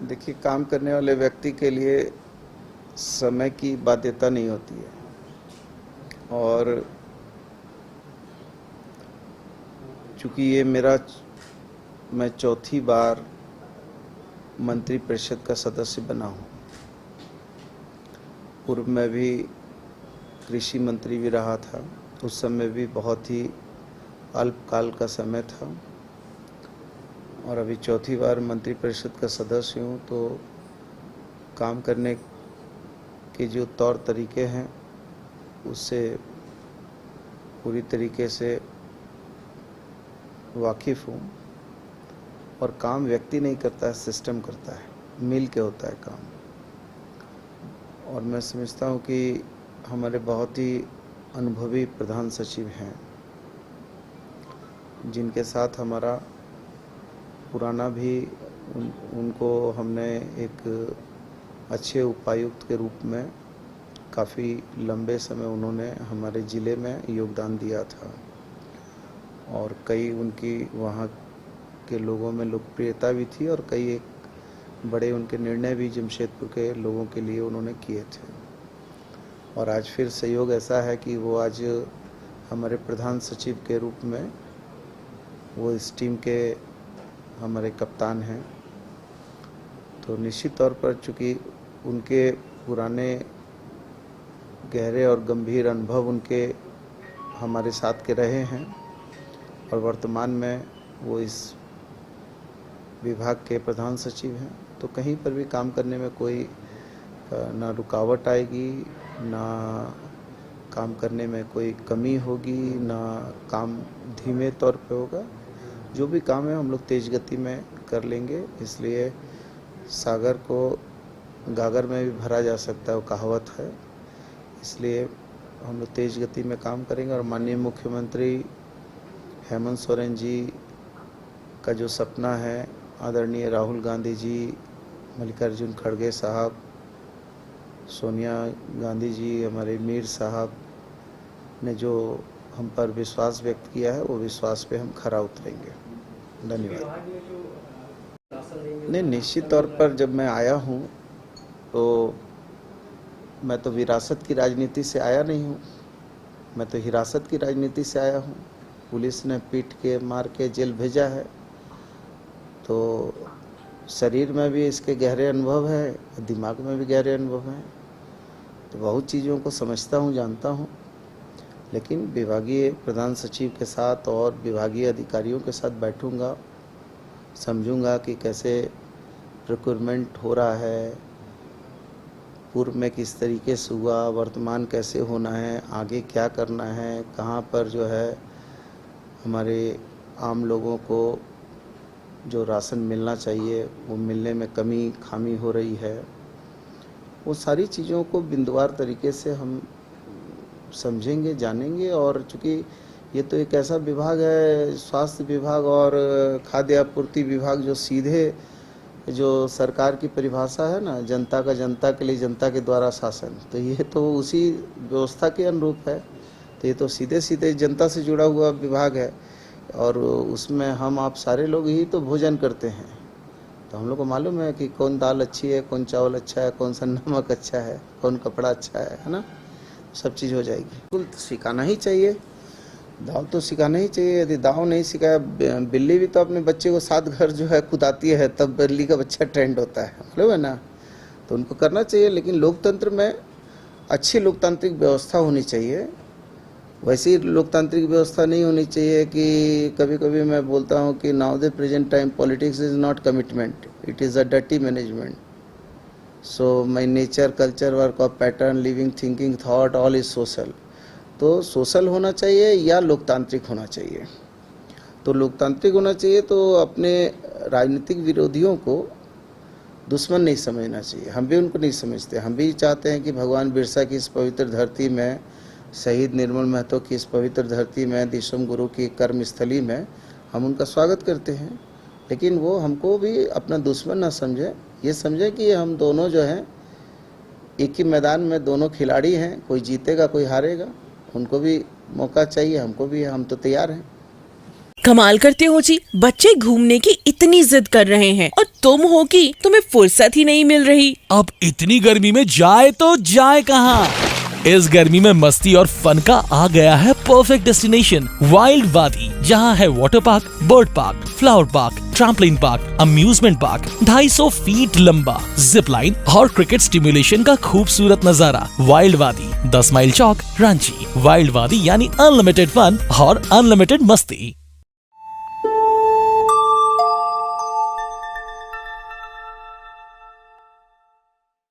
देखिए, काम करने वाले व्यक्ति के लिए समय की बाध्यता नहीं होती है और चूँकि ये मैं चौथी बार मंत्रिपरिषद का सदस्य बना हूँ। पूर्व में भी कृषि मंत्री भी रहा था, उस समय भी बहुत ही अल्पकाल का समय था और अभी चौथी बार मंत्रिपरिषद का सदस्य हूँ। तो काम करने के जो तौर तरीके हैं उससे पूरी तरीके से वाकिफ़ हूँ और काम व्यक्ति नहीं करता है, सिस्टम करता है, मिल के होता है काम। और मैं समझता हूँ कि हमारे बहुत ही अनुभवी प्रधान सचिव हैं जिनके साथ हमारा पुराना भी उनको हमने एक अच्छे उपायुक्त के रूप में काफ़ी लंबे समय उन्होंने हमारे ज़िले में योगदान दिया था और कई उनकी वहाँ के लोगों में लोकप्रियता भी थी और कई एक बड़े उनके निर्णय भी जमशेदपुर के लोगों के लिए उन्होंने किए थे। और आज फिर सहयोग ऐसा है कि वो आज हमारे प्रधान सचिव के रूप में वो इस टीम के हमारे कप्तान हैं। तो निश्चित तौर पर चूँकि उनके पुराने गहरे और गंभीर अनुभव उनके हमारे साथ के रहे हैं और वर्तमान में वो इस विभाग के प्रधान सचिव हैं, तो कहीं पर भी काम करने में कोई ना रुकावट आएगी, ना काम करने में कोई कमी होगी, ना काम धीमे तौर पे होगा। जो भी काम है हम लोग तेज़ गति में कर लेंगे। इसलिए सागर को गागर में भी भरा जा सकता है, वो कहावत है। इसलिए हम लोग तेज़ गति में काम करेंगे और माननीय मुख्यमंत्री हेमंत सोरेन जी का जो सपना है, आदरणीय राहुल गांधी जी, मल्लिकार्जुन खड़गे साहब, सोनिया गांधी जी, हमारे मीर साहब ने जो हम पर विश्वास व्यक्त किया है, वो विश्वास पे हम खरा उतरेंगे। धन्यवाद। नहीं, निश्चित तौर पर जब मैं आया हूँ तो मैं तो विरासत की राजनीति से आया नहीं हूँ, मैं तो हिरासत की राजनीति से आया हूँ। पुलिस ने पीट के मार के जेल भेजा है, तो शरीर में भी इसके गहरे अनुभव है, दिमाग में भी गहरे अनुभव हैं, तो बहुत चीज़ों को समझता हूँ, जानता हूँ। लेकिन विभागीय प्रधान सचिव के साथ और विभागीय अधिकारियों के साथ बैठूंगा, समझूंगा कि कैसे रिक्रूटमेंट हो रहा है, पूर्व में किस तरीके से हुआ, वर्तमान कैसे होना है, आगे क्या करना है, कहाँ पर जो है हमारे आम लोगों को जो राशन मिलना चाहिए वो मिलने में कमी खामी हो रही है। वो सारी चीज़ों को बिंदुवार तरीके से हम समझेंगे, जानेंगे। और चूँकि ये तो एक ऐसा विभाग है, स्वास्थ्य विभाग और खाद्य आपूर्ति विभाग, जो सीधे जो सरकार की परिभाषा है ना, जनता का जनता के लिए, जनता के द्वारा शासन, तो ये तो उसी व्यवस्था के अनुरूप है। तो ये तो सीधे सीधे जनता से जुड़ा हुआ विभाग है और उसमें हम आप सारे लोग ही तो भोजन करते हैं। तो हम लोग को मालूम है कि कौन दाल अच्छी है, कौन चावल अच्छा है, कौन सा नमक अच्छा है, कौन कपड़ा अच्छा है ना, सब चीज़ हो जाएगी। बिल्कुल सिखाना ही चाहिए, दाव तो सिखाना ही चाहिए। यदि दाव नहीं सिखाया, बिल्ली भी तो अपने बच्चे को 7 घर जो है कुदाती है, तब बिल्ली का बच्चा ट्रेंड होता है, मालूम है ना। तो उनको करना चाहिए। लेकिन लोकतंत्र में अच्छी लोकतांत्रिक व्यवस्था होनी चाहिए। वैसी लोकतांत्रिक व्यवस्था नहीं होनी चाहिए कि कभी कभी मैं बोलता हूँ कि now the present time politics is not commitment, it is a dirty management. So my nature, culture, work of pattern, living, thinking, thought, all is social. तो सोशल होना चाहिए या लोकतांत्रिक होना चाहिए। तो लोकतांत्रिक होना चाहिए तो अपने राजनीतिक विरोधियों को दुश्मन नहीं समझना चाहिए। हम भी उनको नहीं समझते, हम भी चाहते हैं कि भगवान बिरसा की इस पवित्र धरती में, शहीद निर्मल महतो की इस पवित्र धरती में, दिशम गुरु की कर्मस्थली में हम उनका स्वागत करते हैं। लेकिन वो हमको भी अपना दुश्मन ना समझे, ये समझे कि हम दोनों जो हैं एक ही मैदान में दोनों खिलाड़ी हैं, कोई जीतेगा कोई हारेगा। उनको भी मौका चाहिए, हमको भी, हम तो तैयार हैं। कमाल करते हो जी, बच्चे घूमने की इतनी जिद कर रहे हैं और तुम हो कि तुम्हें फुर्सत ही नहीं मिल रही। अब इतनी गर्मी में जाए तो जाए कहाँ? इस गर्मी में मस्ती और फन का आ गया है परफेक्ट डेस्टिनेशन, वाइल्ड वादी, जहाँ है water park, bird park, flower park, trampoline park, amusement park, 250 feet लंबा, जिप लाइन और क्रिकेट स्टिमुलेशन का खूबसूरत नजारा। वाइल्ड वादी, 10 माइल चौक, रांची। वाइल्ड वादी यानी अनलिमिटेड फन और अनलिमिटेड मस्ती।